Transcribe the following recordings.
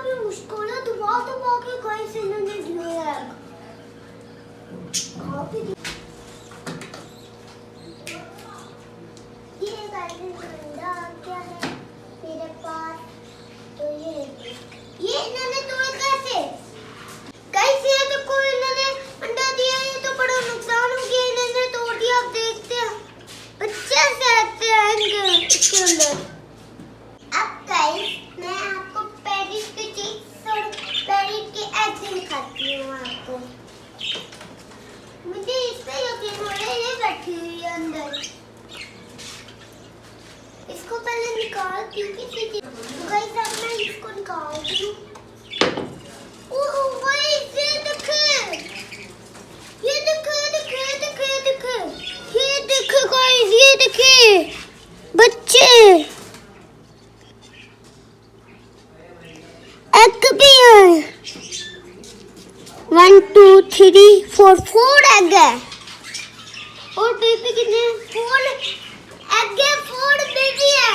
भी मुश्किल है दबा दबा के कैसे इन्होंने दिया है। ये अंडा क्या है मेरे पास, तो ये इन्होंने तोड़ा कैसे? कैसे है तो कोई इन्होंने अंडा दिया, ये तो बड़ा नुकसान हो गया, इन्होंने तोड़ दिया। अब देखते हैं बच्चे सहते हैं इसके अंदर। अब गाइस मैं आपको पैरेट के चिप्स और पैरेट के एग्स दिखाती हूँ आपको। मुझे इस पे यकीन हो रहा है ये बैठी हुई है अंदर। इसको पहले निकालती हूँ किसी चीज। तो गाइस अब मैं इसको निकालती हूँ। ओह गाइस ये देखे, ये देखे देखे देखे देखे, ये देखे गाइस, ये देखे बच्चे एग भी है। 1 2 3 4 एग है और बेबी कितने 4 एग है, 4 बेबी है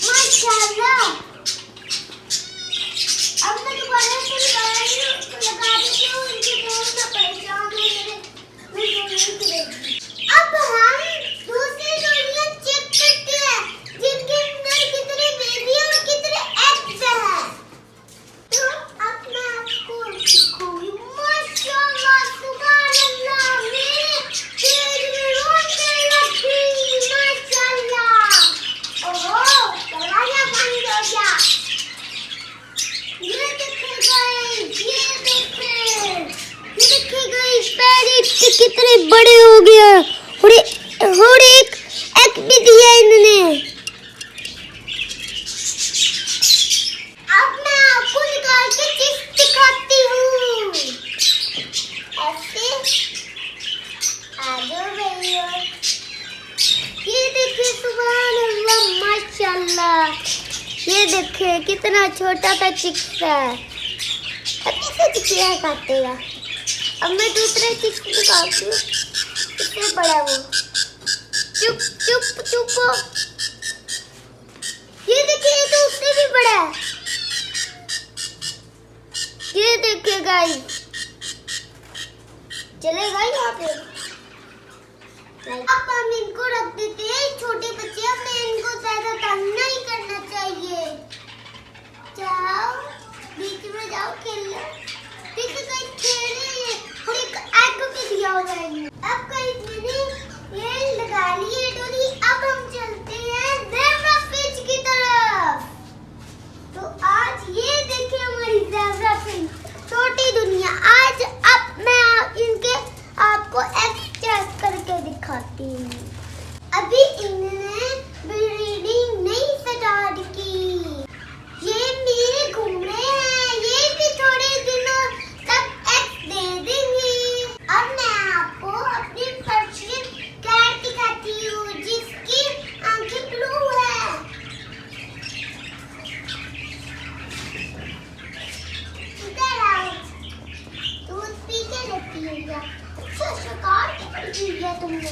माशाल्लाह। अब मैं दोबारा से लगा देती हूँ, इनके दोस्त ना परेशान हो मेरे। अब हम दूसरी जोड़ियां चेक करते हैं जिनके अंदर कितने बेबी और कितने एग्स हैं। तो अब मैं आपको दिखाऊंगी। माशाल्लाह सुभान अल्लाह, मेरे पेट में रोने लगी माशाल्लाह। ओहो दरवाजा बंद हो गया। ये देखिए गाइस, ये देखिए गाइस, पैरेट कितने बड़े हो गए और एक एग भी दिया इन्होंने। अब मैं आपको निकाल के चिप्स दिखाती हूँ। ऐसे आ जाओ भैया। ये देखिए सुभान अल्लाह माशाल्लाह, ये देखिए कितना छोटा सा चिप्स है। अब इसे चिप्स काटेगा। अब मैं दूसरे चिप्स निकालती हूँ, इससे बड़ा वो। चुप चुप चुप। ये देखिए तो उससे भी बड़ा है। ये देखिए गाइस, चलेगा यहाँ पे। अब हम इनको रख देते हैं, छोटे बच्चे, हमें इनको ज्यादा तंग नहीं करना चाहिए। जाओ बीच में जाओ खेलने। देखिए गाइस खेल रहे हैं और एक एग भी दिया हो जाएंगे। अब गाइस मैंने ये लगा ली है डोरी। अब हम चलते हैं ज़ेब्रा फिश की तरफ। तो आज ये देखिए हमारी ज़ेब्रा फिश, छोटी दुनिया। आज अब मैं इनके आपको एक्सचेंज करके दिखाती हूँ। अभी इन्होंने ब्रीडिंग नहीं स्टार्ट की, ये मेरे घूम रहे हैं, ये भी थोड़े दिनों तक एग दे देंगे। अब मैं आपको अपनी पर्शियन कैट दिखाती हूँ जिसकी आंखें ब्लू है। इधर आओ, दूध पी के लेती है। अच्छा शिकार की बड़ी चीज है तुमने।